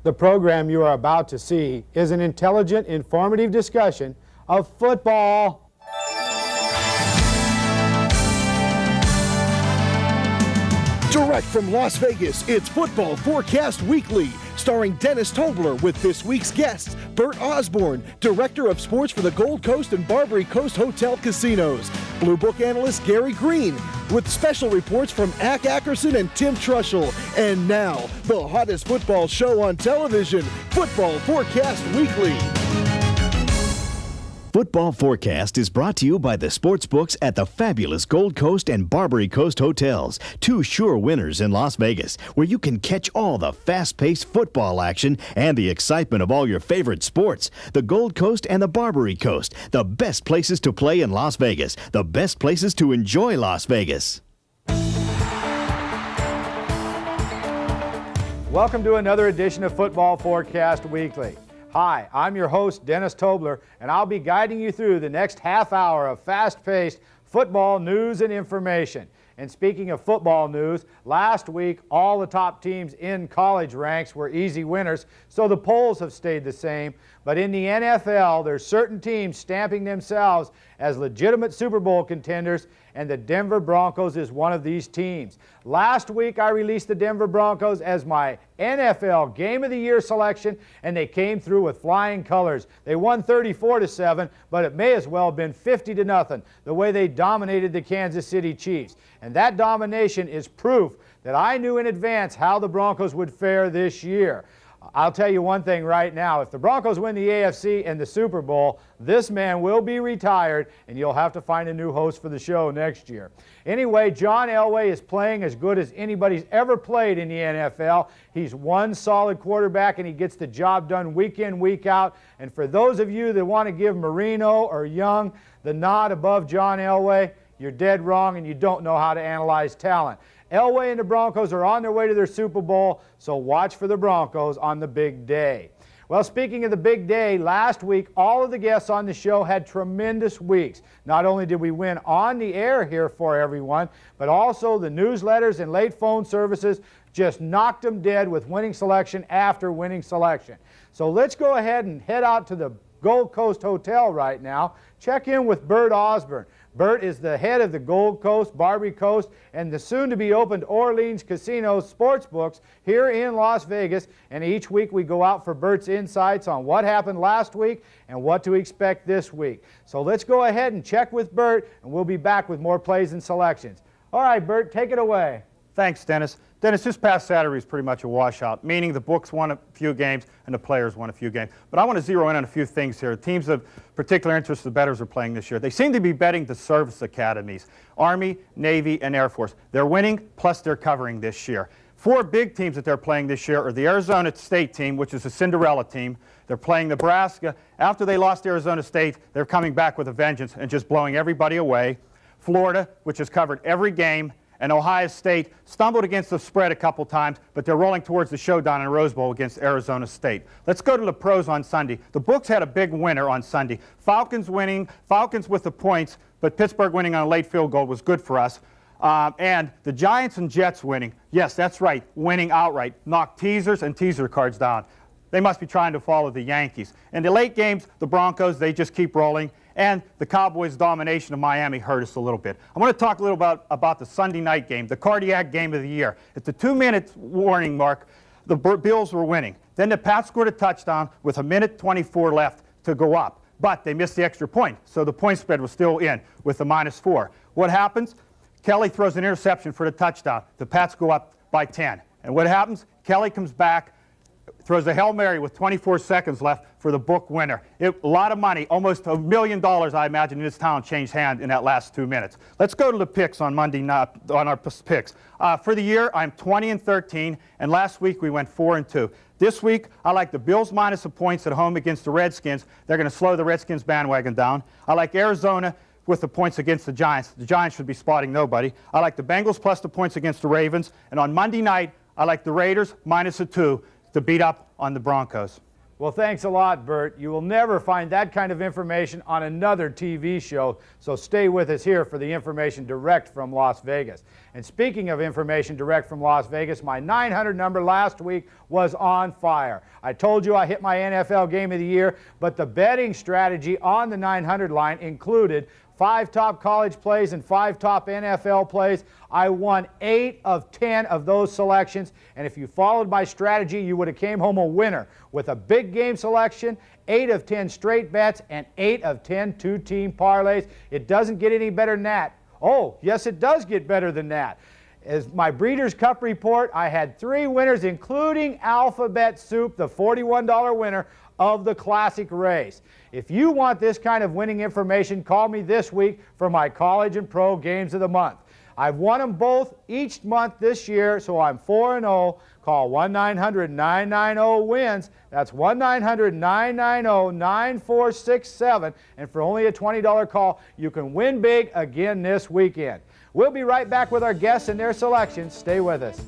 The program you are about to see is an intelligent, informative discussion of football. Direct from Las Vegas, it's Football Forecast Weekly, starring Dennis Tobler with this week's guests, Burt Osborne, Director of Sports for the Gold Coast and Barbary Coast Hotel Casinos, Blue Book analyst Gary Green, with special reports from Ack Ackerson and Tim Trushell. And now, the hottest football show on television, Football Forecast Weekly. Football Forecast is brought to you by the sportsbooks at the fabulous Gold Coast and Barbary Coast Hotels, two sure winners in Las Vegas, where you can catch all the fast-paced football action and the excitement of all your favorite sports. The Gold Coast and the Barbary Coast, the best places to play in Las Vegas, the best places to enjoy Las Vegas. Welcome to another edition of Football Forecast Weekly. Hi, I'm your host, Dennis Tobler, and I'll be guiding you through the next half hour of fast-paced football news and information. And speaking of football news, last week all the top teams in college ranks were easy winners, so the polls have stayed the same. But in the NFL, there's certain teams stamping themselves as legitimate Super Bowl contenders, and the Denver Broncos is one of these teams. Last week, I released the Denver Broncos as my NFL Game of the Year selection, and they came through with flying colors. They won 34-7, but it may as well have been 50-0, the way they dominated the Kansas City Chiefs. And that domination is proof that I knew in advance how the Broncos would fare this year. I'll tell you one thing right now. If the Broncos win the AFC and the Super Bowl, this man will be retired, and you'll have to find a new host for the show next year. Anyway, John Elway is playing as good as anybody's ever played in the NFL. He's one solid quarterback, and he gets the job done week in, week out. And for those of you that want to give Marino or Young the nod above John Elway, you're dead wrong, and you don't know how to analyze talent. Elway and the Broncos are on their way to their Super Bowl, so watch for the Broncos on the big day. Well, speaking of the big day, last week all of the guests on the show had tremendous weeks. Not only did we win on the air here for everyone, but also the newsletters and late phone services just knocked them dead with winning selection after winning selection. So let's go ahead and head out to the Gold Coast Hotel right now. Check in with Burt Osborne. Burt is the head of the Gold Coast, Barbary Coast, and the soon-to-be-opened Orleans Casinos sportsbooks here in Las Vegas. And each week we go out for Burt's insights on what happened last week and what to expect this week. So let's go ahead and check with Burt, and we'll be back with more plays and selections. All right, Burt, take it away. Thanks, Dennis. Dennis, this past Saturday was pretty much a washout, meaning the books won a few games and the players won a few games. But I want to zero in on a few things here. Teams of particular interest the bettors are playing this year. They seem to be betting the service academies, Army, Navy, and Air Force. They're winning, plus they're covering this year. Four big teams that they're playing this year are the Arizona State team, which is a Cinderella team. They're playing Nebraska. After they lost Arizona State, they're coming back with a vengeance and just blowing everybody away. Florida, which has covered every game, and Ohio State stumbled against the spread a couple times, but they're rolling towards the showdown in Rose Bowl against Arizona State. Let's go to the pros on Sunday. The books had a big winner on Sunday. Falcons winning, Falcons with the points, but Pittsburgh winning on a late field goal was good for us. And the Giants and Jets winning, yes, that's right, winning outright, knocked teasers and teaser cards down. They must be trying to follow the Yankees. In the late games, the Broncos, they just keep rolling. And the Cowboys' domination of Miami hurt us a little bit. I want to talk a little about the Sunday night game, the cardiac game of the year. At the 2-minute warning mark, the Bills were winning. Then the Pats scored a touchdown with 1:24 left to go up. But they missed the extra point, so the point spread was still in with the -4. What happens? Kelly throws an interception for the touchdown. The Pats go up by 10. And what happens? Kelly comes back, throws a Hail Mary with 24 seconds left for the book winner. A lot of money, almost $1 million, I imagine, in this town changed hands in that last 2 minutes. Let's go to the picks on Monday night, on our picks. For the year, I'm 20-13, and last week we went 4-2. This week, I like the Bills minus the points at home against the Redskins. They're going to slow the Redskins bandwagon down. I like Arizona with the points against the Giants. The Giants should be spotting nobody. I like the Bengals plus the points against the Ravens. And on Monday night, I like the Raiders minus the 2 to beat up on the Broncos. Well, thanks a lot, Burt. You will never find that kind of information on another TV show, so stay with us here for the information direct from Las Vegas. And speaking of information direct from Las Vegas, my 900 number last week was on fire. I told you I hit my NFL Game of the Year, but the betting strategy on the 900 line included 5 top college plays and 5 top NFL plays. I won 8 of 10 of those selections, and if you followed my strategy, you would have came home a winner with a big game selection, 8 of 10 straight bets, and 8 of 10 two-team parlays. It doesn't get any better than that. Oh, yes, it does get better than that. As my Breeders' Cup report, I had 3 winners, including Alphabet Soup, the $41 winner of the Classic race. If you want this kind of winning information, call me this week for my college and pro games of the month. I've won them both each month this year, so I'm 4-0. Call 1-900-990-WINS. That's 1-900-990-9467. And for only a $20 call, you can win big again this weekend. We'll be right back with our guests and their selections. Stay with us.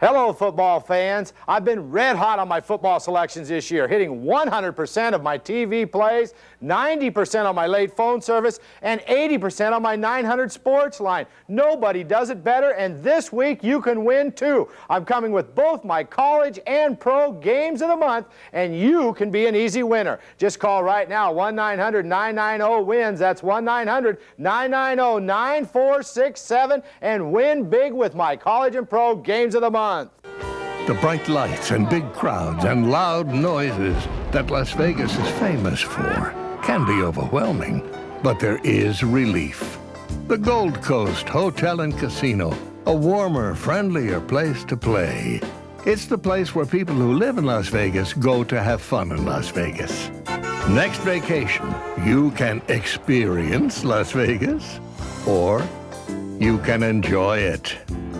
Hello, football fans. I've been red hot on my football selections this year, hitting 100% of my TV plays, 90% on my late phone service, and 80% on my 900 sports line. Nobody does it better, and this week you can win too. I'm coming with both my college and pro games of the month, and you can be an easy winner. Just call right now, 1-900-990-WINS. That's 1-900-990-9467, and win big with my college and pro games of the month. The bright lights and big crowds and loud noises that Las Vegas is famous for can be overwhelming, but there is relief. The Gold Coast Hotel and Casino, a warmer, friendlier place to play. It's the place where people who live in Las Vegas go to have fun in Las Vegas. Next vacation, you can experience Las Vegas, or you can enjoy it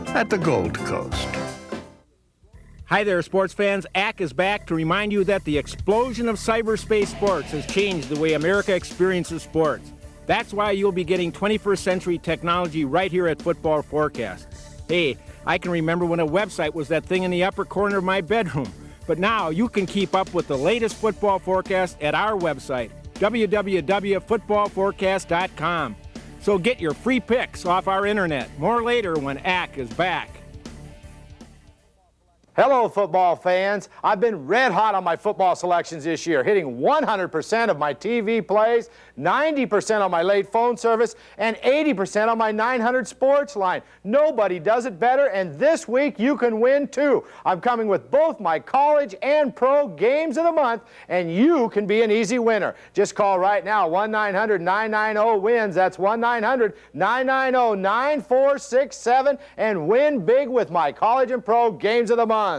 at the Gold Coast. Hi there, sports fans. ACK is back to remind you that the explosion of cyberspace sports has changed the way America experiences sports. That's why you'll be getting 21st century technology right here at Football Forecast. Hey, I can remember when a website was that thing in the upper corner of my bedroom. But now you can keep up with the latest football forecast at our website, www.footballforecast.com. So get your free picks off our internet. More later when ACK is back. Hello, football fans. I've been red hot on my football selections this year, hitting 100% of my TV plays, 90% on my late phone service, and 80% on my 900 sports line. Nobody does it better, and this week you can win too. I'm coming with both my college and pro games of the month, and you can be an easy winner. Just call right now, 1-900-990-WINS. That's 1-900-990-9467, and win big with my college and pro games of the month.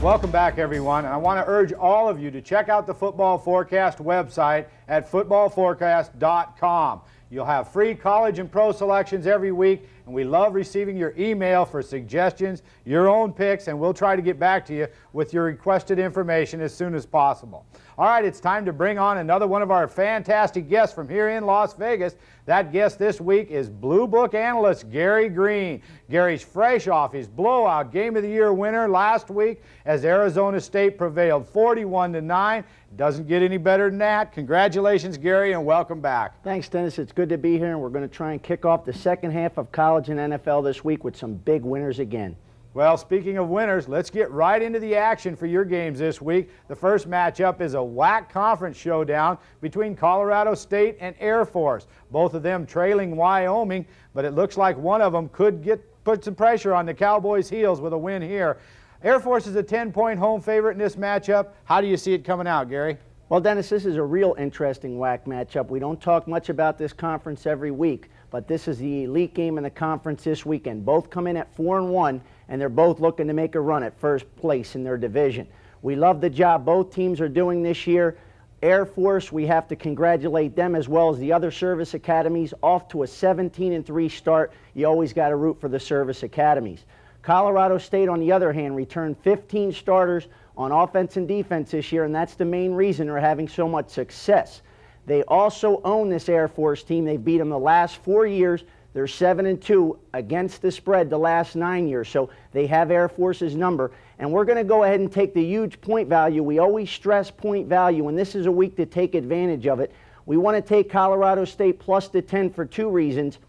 Welcome back, everyone. And I want to urge all of you to check out the Football Forecast website at footballforecast.com. You'll have free college and pro selections every week, and we love receiving your email for suggestions, your own picks, and we'll try to get back to you with your requested information as soon as possible. All right, it's time to bring on another one of our fantastic guests from here in Las Vegas. That guest this week is Blue Book analyst Gary Green. Gary's fresh off his blowout Game of the Year winner last week as Arizona State prevailed 41-9. Doesn't get any better than that. Congratulations, Gary, and welcome back. Thanks, Dennis. It's good to be here, and we're going to try and kick off the second half of college and NFL this week with some big winners again. Well, speaking of winners, let's get right into the action for your games this week. The first matchup is a WAC conference showdown between Colorado State and Air Force. Both of them trailing Wyoming, but it looks like one of them could put some pressure on the Cowboys' heels with a win here. Air Force is a 10-point home favorite in this matchup. How do you see it coming out, Gary? Well, Dennis, this is a real interesting WAC matchup. We don't talk much about this conference every week, but this is the elite game in the conference this weekend. Both come in at 4-1, and they're both looking to make a run at first place in their division. We love the job both teams are doing this year. Air Force, we have to congratulate them as well as the other service academies. Off to a 17-3 start. You always got to root for the service academies. Colorado State, on the other hand, returned 15 starters on offense and defense this year, and that's the main reason they're having so much success. They also own this Air Force team. They've beat them the last 4 years. They're 7-2 against the spread the last 9 years. So they have Air Force's number. And we're going to go ahead and take the huge point value. We always stress point value, and this is a week to take advantage of it. We want to take Colorado State plus the 10 for 2 reasons.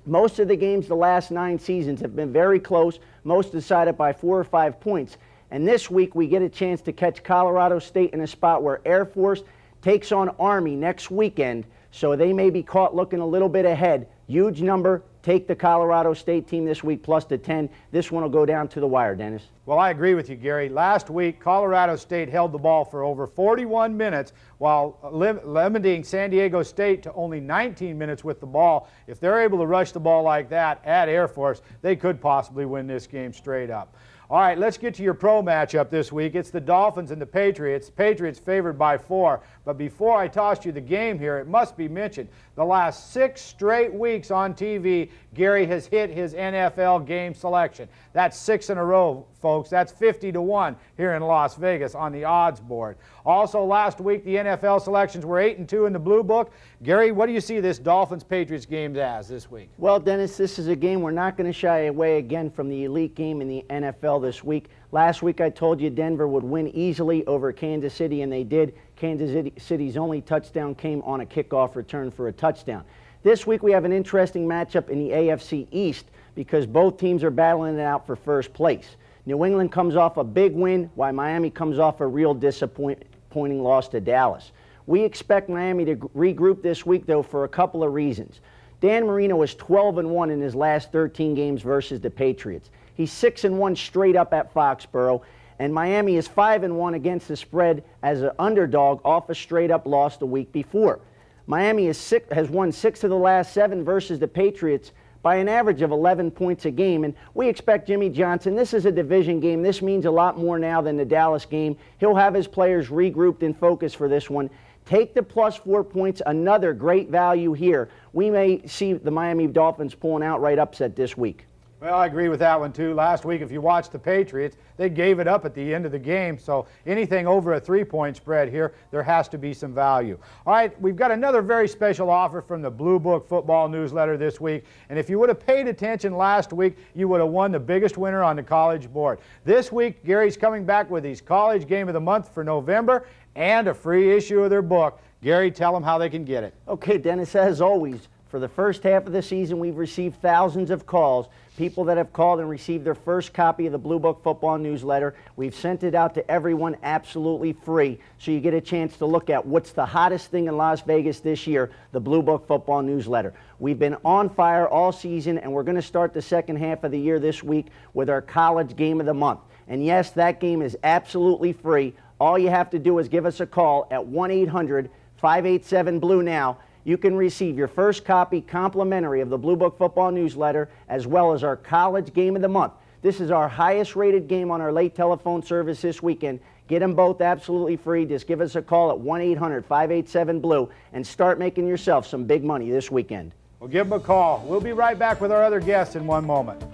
Most of the games the last 9 seasons have been very close, most decided by 4 or 5 points. And this week we get a chance to catch Colorado State in a spot where Air Force takes on Army next weekend, so they may be caught looking a little bit ahead. Huge number. Take the Colorado State team this week plus the 10. This one will go down to the wire, Dennis. Well, I agree with you, Gary. Last week, Colorado State held the ball for over 41 minutes while limiting San Diego State to only 19 minutes with the ball. If they're able to rush the ball like that at Air Force, they could possibly win this game straight up. All right, let's get to your pro matchup this week. It's the Dolphins and the Patriots. Patriots favored by 4. But before I toss you the game here, it must be mentioned, the last 6 straight weeks on TV, Gary has hit his NFL game selection. That's 6 in a row, folks. That's 50-1 here in Las Vegas on the odds board. Also, last week, the NFL selections were 8-2 in the Blue Book. Gary, what do you see this Dolphins-Patriots game as this week? Well, Dennis, this is a game we're not going to shy away again from the elite game in the NFL this week. Last week I told you Denver would win easily over Kansas City, and they did. Kansas City's only touchdown came on a kickoff return for a touchdown. This week we have an interesting matchup in the AFC East because both teams are battling it out for first place. New England comes off a big win, while Miami comes off a real disappointing loss to Dallas. We expect Miami to regroup this week, though, for a couple of reasons. Dan Marino is 12-1 in his last 13 games versus the Patriots. He's 6-1 straight up at Foxborough, and Miami is 5-1 against the spread as an underdog off a straight-up loss the week before. Miami has won 6 of the last 7 versus the Patriots by an average of 11 points a game, and we expect Jimmy Johnson. This is a division game. This means a lot more now than the Dallas game. He'll have his players regrouped and focused for this one. Take the plus 4 points, another great value here. We may see the Miami Dolphins pulling outright upset this week. Well, I agree with that one, too. Last week, if you watched the Patriots, they gave it up at the end of the game. So anything over a 3-point spread here, there has to be some value. All right, we've got another very special offer from the Blue Book Football Newsletter this week. And if you would have paid attention last week, you would have won the biggest winner on the college board. This week, Gary's coming back with his College Game of the Month for November and a free issue of their book. Gary, tell them how they can get it. Okay, Dennis, as always, for the first half of the season, we've received thousands of calls, people that have called and received their first copy of the Blue Book Football Newsletter. We've sent it out to everyone absolutely free, so you get a chance to look at what's the hottest thing in Las Vegas this year, the Blue Book Football Newsletter. We've been on fire all season, and we're going to start the second half of the year this week with our College Game of the Month. And yes, that game is absolutely free. All you have to do is give us a call at 1-800-587-BLUE now. You can receive your first copy complimentary of the Blue Book Football Newsletter, as well as our College Game of the Month. This is our highest rated game on our late telephone service this weekend. Get them both absolutely free. Just give us a call at 1-800-587-BLUE and start making yourself some big money this weekend. Well, give them a call. We'll be right back with our other guests in one moment.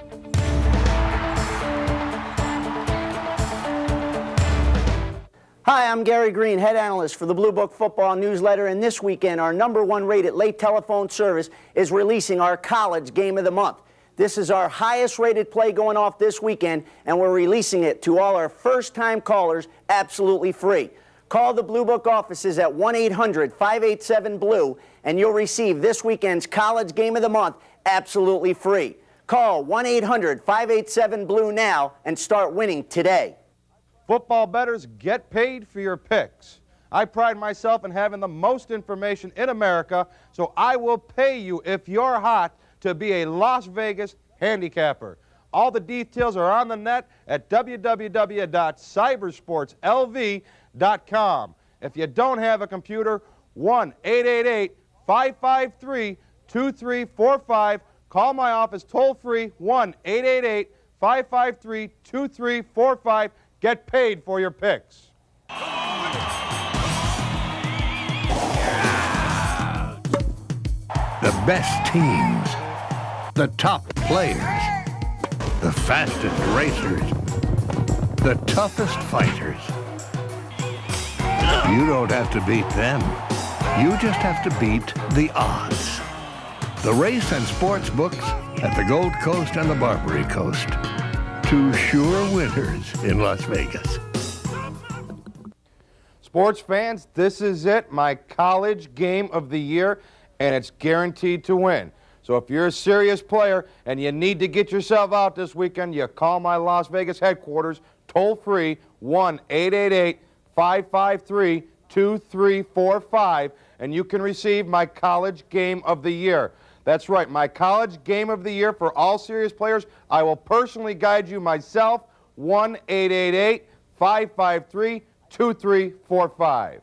Hi, I'm Gary Green, head analyst for the Blue Book Football Newsletter, and this weekend our #1 rated late telephone service is releasing our College Game of the Month. This is our highest rated play going off this weekend, and we're releasing it to all our first-time callers absolutely free. Call the Blue Book offices at 1-800-587-BLUE, and you'll receive this weekend's College Game of the Month absolutely free. Call 1-800-587-BLUE now and start winning today. Football bettors, get paid for your picks. I pride myself in having the most information in America, so I will pay you if you're hot to be a Las Vegas handicapper. All the details are on the net at www.cybersportslv.com. If you don't have a computer, 1-888-553-2345. Call my office toll-free, 1-888-553-2345. Get paid for your picks. The best teams, the top players, the fastest racers, the toughest fighters. You don't have to beat them. You just have to beat the odds. The race and sports books at the Gold Coast and the Barbary Coast. Two sure winners in Las Vegas. Sports fans, this is it, my college game of the year, and it's guaranteed to win. So if you're a serious player and you need to get yourself out this weekend, you call my Las Vegas headquarters, toll-free, 1-888-553-2345, and you can receive my college game of the year. That's right, my college game of the year for all serious players. I will personally guide you myself, 1-888-553-2345.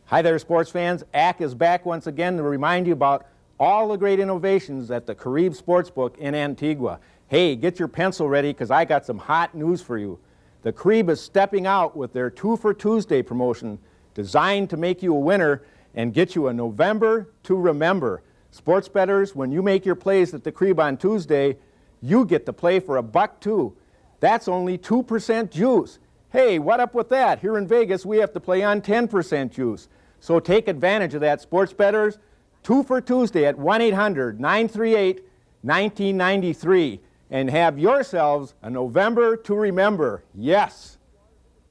Hi there, sports fans. ACK is back once again to remind you about all the great innovations at the Carib Sportsbook in Antigua. Hey, get your pencil ready because I got some hot news for you. The Carib is stepping out with their 2 for Tuesday promotion designed to make you a winner and get you a November to remember. Sports bettors, when you make your plays at the Carib on Tuesday, you get to play for $1 too. That's only 2% juice. Hey, what up with that? Here in Vegas, we have to play on 10% juice. So take advantage of that, sports bettors. 2 for Tuesday at 1-800-938-1993 and have yourselves a November to remember. Yes.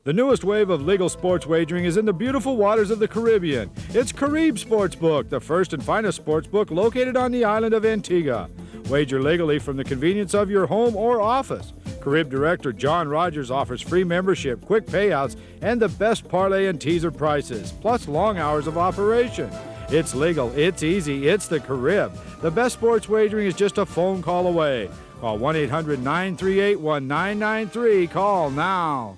The newest wave of legal sports wagering is in the beautiful waters of the Caribbean. It's Carib Sportsbook, the first and finest sportsbook located on the island of Antigua. Wager legally from the convenience of your home or office. Carib Director John Rogers offers free membership, quick payouts, and the best parlay and teaser prices, plus long hours of operation. It's legal, it's easy, it's the Carib. The best sports wagering is just a phone call away. Call 1-800-938-1993. Call now.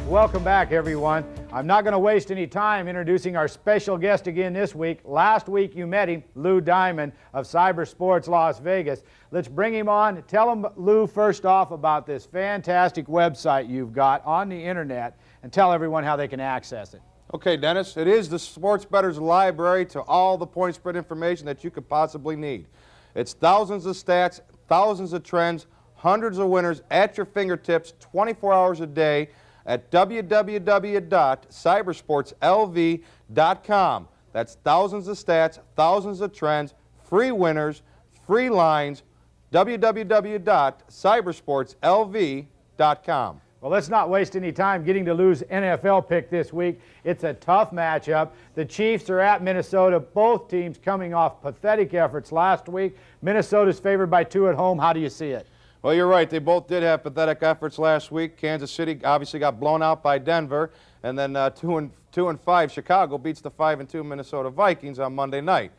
Welcome back, everyone. I'm not going to waste any time introducing our special guest again this week. Last week you met him, Lou Diamond of Cyber Sports Las Vegas. Let's bring him on. Tell him, Lou, first off about this fantastic website you've got on the internet and tell everyone how they can access it. Okay, Dennis, it is the sports bettor's library to all the point spread information that you could possibly need. It's thousands of stats, thousands of trends, hundreds of winners at your fingertips 24 hours a day at www.cybersportslv.com. That's thousands of stats, thousands of trends, free winners, free lines, www.cybersportslv.com. Well, let's not waste any time getting to Lou's NFL pick this week. It's a tough matchup. The Chiefs are at Minnesota, both teams coming off pathetic efforts last week. Minnesota's favored by 2 at home. How do you see it? Well, you're right. They both did have pathetic efforts last week. Kansas City obviously got blown out by Denver, and then 2-5 Chicago beats the 5-2 Minnesota Vikings on Monday night.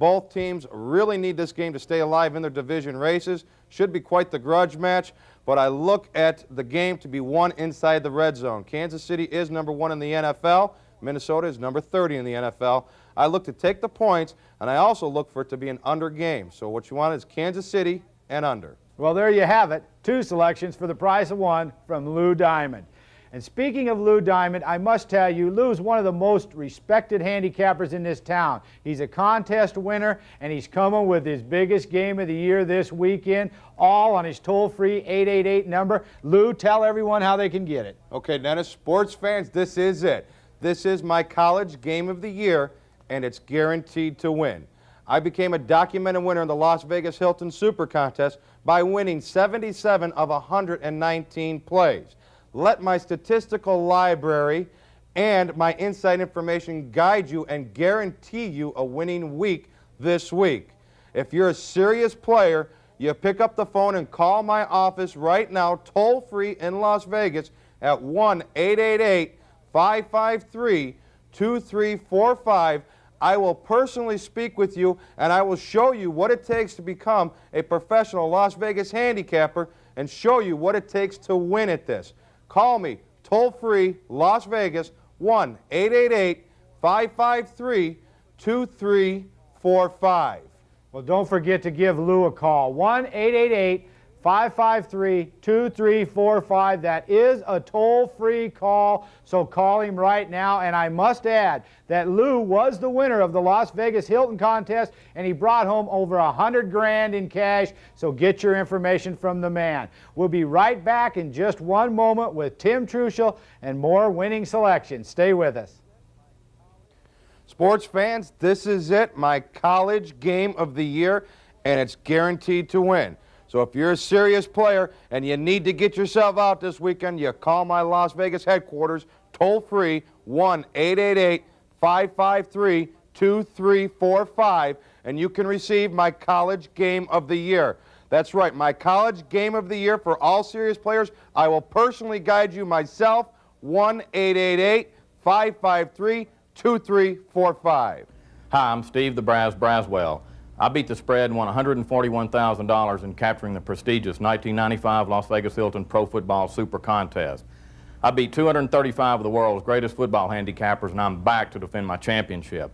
Both teams really need this game to stay alive in their division races. Should be quite the grudge match, but I look at the game to be won inside the red zone. Kansas City is number 1 in the NFL. Minnesota is number 30 in the NFL. I look to take the points, and I also look for it to be an under game. So what you want is Kansas City and under. Well, there you have it. 2 selections for the price of 1 from Lou Diamond. And speaking of Lou Diamond, I must tell you, Lou's one of the most respected handicappers in this town. He's a contest winner, and he's coming with his biggest game of the year this weekend, all on his toll-free 888 number. Lou, tell everyone how they can get it. Okay, Dennis, sports fans, this is it. This is my college game of the year, and it's guaranteed to win. I became a documented winner in the Las Vegas Hilton Super Contest by winning 77 of 119 plays. Let my statistical library and my inside information guide you and guarantee you a winning week this week. If you're a serious player, you pick up the phone and call my office right now, toll-free in Las Vegas at 1-888-553-2345. I will personally speak with you, and I will show you what it takes to become a professional Las Vegas handicapper and show you what it takes to win at this. Call me, toll-free, Las Vegas, 1-888-553-2345. Well, don't forget to give Lou a call, 1-888-553-2345. 553-2345. That is a toll-free call, so call him right now. And I must add that Lou was the winner of the Las Vegas Hilton contest, and he brought home over $100 grand in cash, so get your information from the man. We'll be right back in just one moment with Tim Truschel and more winning selections. Stay with us. Sports fans, this is it, my college game of the year, and it's guaranteed to win. So if you're a serious player and you need to get yourself out this weekend, you call my Las Vegas headquarters, toll-free, 1-888-553-2345, and you can receive my college game of the year. That's right, my college game of the year for all serious players. I will personally guide you myself, 1-888-553-2345. Hi, I'm Steve the Braz Braswell. I beat the spread and won $141,000 in capturing the prestigious 1995 Las Vegas Hilton Pro Football Super Contest. I beat 235 of the world's greatest football handicappers, and I'm back to defend my championship.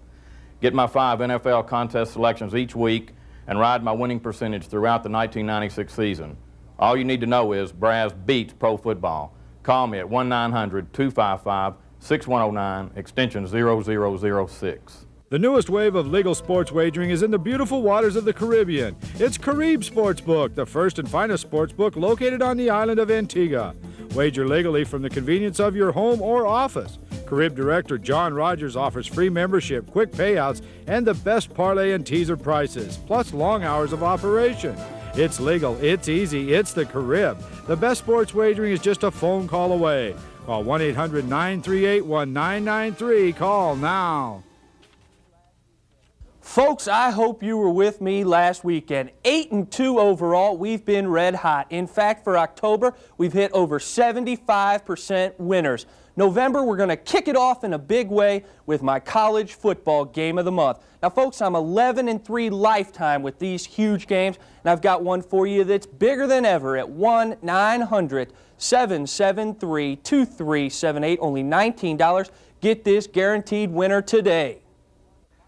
Get my 5 NFL contest selections each week and ride my winning percentage throughout the 1996 season. All you need to know is Braz beats pro football. Call me at 1-900-255-6109, extension 0006. The newest wave of legal sports wagering is in the beautiful waters of the Caribbean. It's Carib Sportsbook, the first and finest sportsbook located on the island of Antigua. Wager legally from the convenience of your home or office. Carib Director John Rogers offers free membership, quick payouts, and the best parlay and teaser prices, plus long hours of operation. It's legal, it's easy, it's the Carib. The best sports wagering is just a phone call away. Call 1-800-938-1993. Call now. Folks, I hope you were with me last weekend. 8-2 overall. We've been red hot. In fact, for October, we've hit over 75% winners. November, we're going to kick it off in a big way with my college football game of the month. Now, folks, I'm 11-3 lifetime with these huge games, and I've got one for you that's bigger than ever at 1-900-773-2378. Only $19. Get this guaranteed winner today.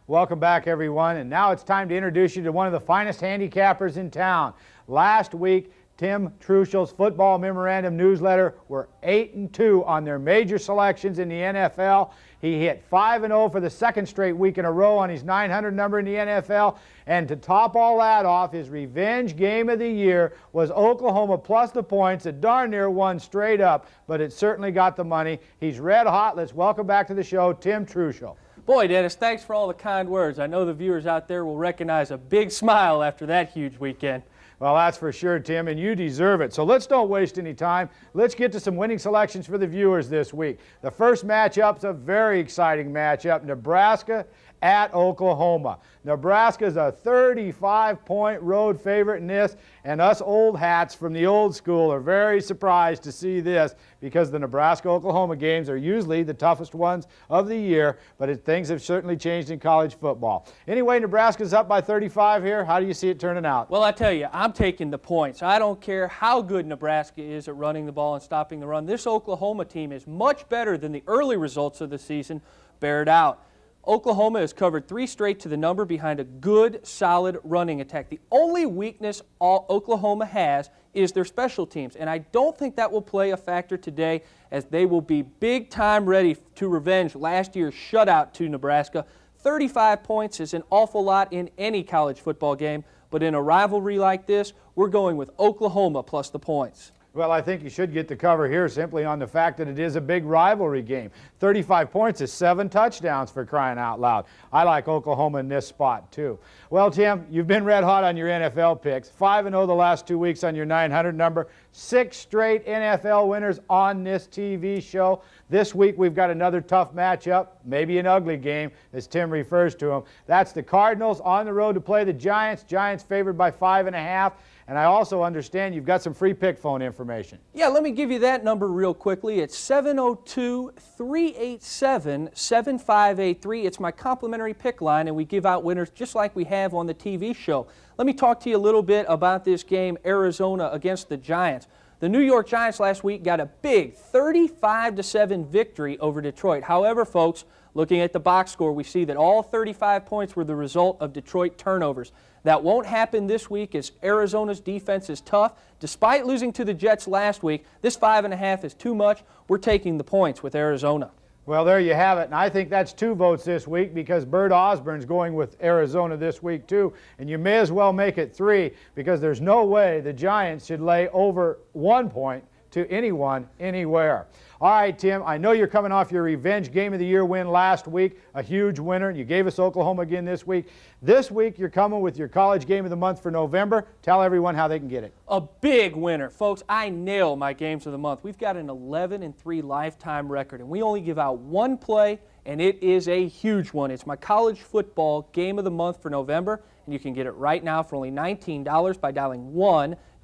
Welcome back, everyone, and now it's time to introduce you to one of the finest handicappers in town. Last week, Tim Truschel's Football Memorandum newsletter were 8-2 on their major selections in the NFL. He hit 5-0 for the second straight week in a row on his 900 number in the NFL. And to top all that off, his revenge game of the year was Oklahoma plus the points. It darn near won straight up, but it certainly got the money. He's red hot. Let's welcome back to the show, Tim Truschel. Boy, Dennis, thanks for all the kind words. I know the viewers out there will recognize a big smile after that huge weekend. Well, that's for sure, Tim, and you deserve it. So let's don't waste any time. Let's get to some winning selections for the viewers this week. The first matchup's a very exciting matchup, Nebraska at Oklahoma. Nebraska's a 35-point road favorite in this, and us old hats from the old school are very surprised to see this because the Nebraska-Oklahoma games are usually the toughest ones of the year, but things have certainly changed in college football. Anyway, Nebraska's up by 35 here. How do you see it turning out? Well, I tell you, I'm taking the points. I don't care how good Nebraska is at running the ball and stopping the run. This Oklahoma team is much better than the early results of the season bear it out. Oklahoma has covered 3 straight to the number behind a good, solid running attack. The only weakness Oklahoma has is their special teams, and I don't think that will play a factor today as they will be big time ready to revenge last year's shutout to Nebraska. 35 points is an awful lot in any college football game, but in a rivalry like this, we're going with Oklahoma plus the points. Well, I think you should get the cover here simply on the fact that it is a big rivalry game. 35 points is 7 touchdowns for crying out loud. I like Oklahoma in this spot, too. Well, Tim, you've been red hot on your NFL picks. 5-0 the last 2 weeks on your 900 number. 6 straight NFL winners on this TV show. This week we've got another tough matchup, maybe an ugly game, as Tim refers to them. That's the Cardinals on the road to play the Giants. Giants favored by 5.5. And I also understand you've got some free pick phone information. Yeah, let me give you that number real quickly. It's 702-387-7583. It's my complimentary pick line, and we give out winners just like we have on the TV show. Let me talk to you a little bit about this game, Arizona against the Giants. The New York Giants last week got a big 35-7 victory over Detroit. However, folks, looking at the box score, we see that all 35 points were the result of Detroit turnovers. That won't happen this week as Arizona's defense is tough. Despite losing to the Jets last week, this 5.5 is too much. We're taking the points with Arizona. Well, there you have it, and I think that's 2 votes this week because Burt Osborne's going with Arizona this week too, and you may as well make it 3 because there's no way the Giants should lay over 1 point to anyone, anywhere. All right, Tim, I know you're coming off your revenge Game of the Year win last week, a huge winner. You gave us Oklahoma again this week. This week, you're coming with your college Game of the Month for November. Tell everyone how they can get it. A big winner. Folks, I nail my Games of the Month. We've got an 11-3 lifetime record, and we only give out 1 play, and it is a huge one. It's my college football Game of the Month for November, and you can get it right now for only $19 by dialing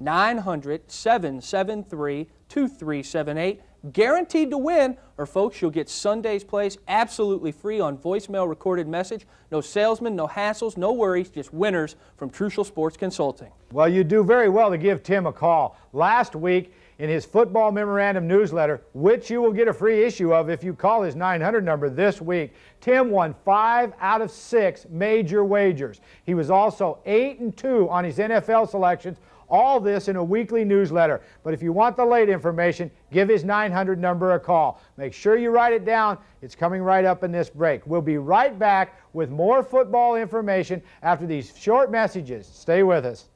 1-900-773-2378. Guaranteed to win, or folks, you'll get Sunday's place absolutely free on voicemail recorded message. No salesman, no hassles, no worries, just winners from Trucial Sports Consulting. Well, you do very well to give Tim a call. Last week, in his football memorandum newsletter, which you will get a free issue of if you call his 900 number this week, Tim won 5 out of 6 major wagers. He was also 8-2 on his NFL selections. All this in a weekly newsletter. But if you want the late information, give his 900 number a call. Make sure you write it down. It's coming right up in this break. We'll be right back with more football information after these short messages. Stay with us.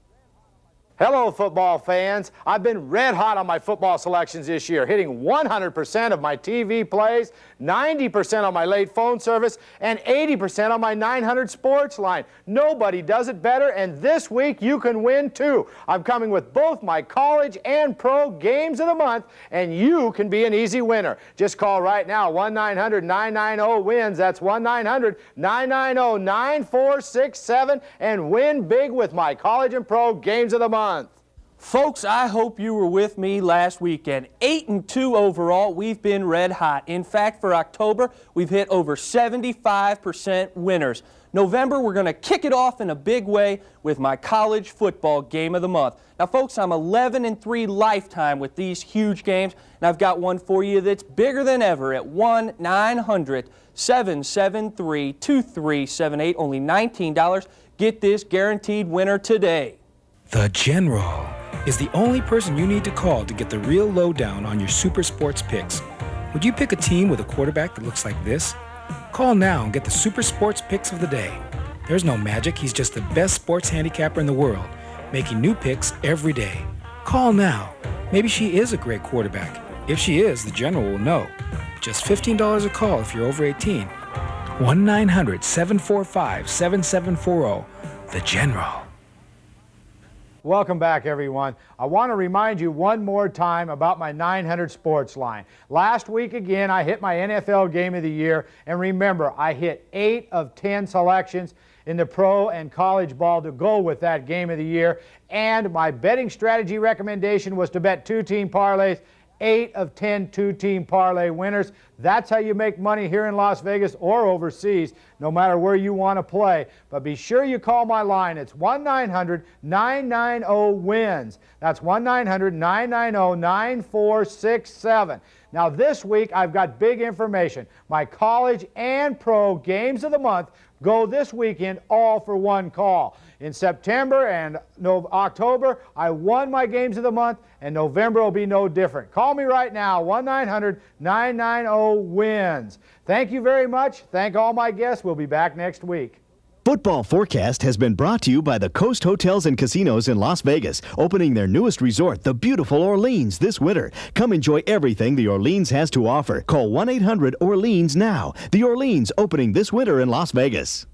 Hello, football fans. I've been red hot on my football selections this year, hitting 100% of my TV plays, 90% on my late phone service, and 80% on my 900 sports line. Nobody does it better, and this week you can win too. I'm coming with both my college and pro games of the month, and you can be an easy winner. Just call right now, 1-900-990-WINS. That's 1-900-990-9467, and win big with my college and pro games of the month. Folks, I hope you were with me last weekend. 8-2 overall, we've been red hot. In fact, for October, we've hit over 75% winners. November, we're going to kick it off in a big way with my college football game of the month. Now, folks, I'm 11-3 lifetime with these huge games, and I've got one for you that's bigger than ever at 1-900-773-2378, only $19. Get this guaranteed winner today. The General is the only person you need to call to get the real lowdown on your super sports picks. Would you pick a team with a quarterback that looks like this? Call now and get the super sports picks of the day. There's no magic, he's just the best sports handicapper in the world, making new picks every day. Call now. Maybe she is a great quarterback. If she is, the General will know. Just $15 a call if you're over 18. 1-900-745-7740. The General. Welcome back, everyone. I want to remind you one more time about my 900 sports line. Last week, again, I hit my NFL Game of the Year, and remember, I hit 8 of 10 selections in the pro and college ball to go with that Game of the Year, and my betting strategy recommendation was to bet 2-team parlays. 8 of 10 2-team parlay winners. That's how you make money here in Las Vegas or overseas, no matter where you want to play. But be sure you call my line. It's 1-900-990-WINS. That's 1-900-990-9467. Now this week, I've got big information. My college and pro games of the month go this weekend all for one call. In September and October, I won my games of the month, and November will be no different. Call me right now, 1-900-990-WINS. Thank you very much. Thank all my guests. We'll be back next week. Football Forecast has been brought to you by the Coast Hotels and Casinos in Las Vegas, opening their newest resort, the beautiful Orleans, this winter. Come enjoy everything the Orleans has to offer. Call 1-800-ORLEANS now. The Orleans opening this winter in Las Vegas.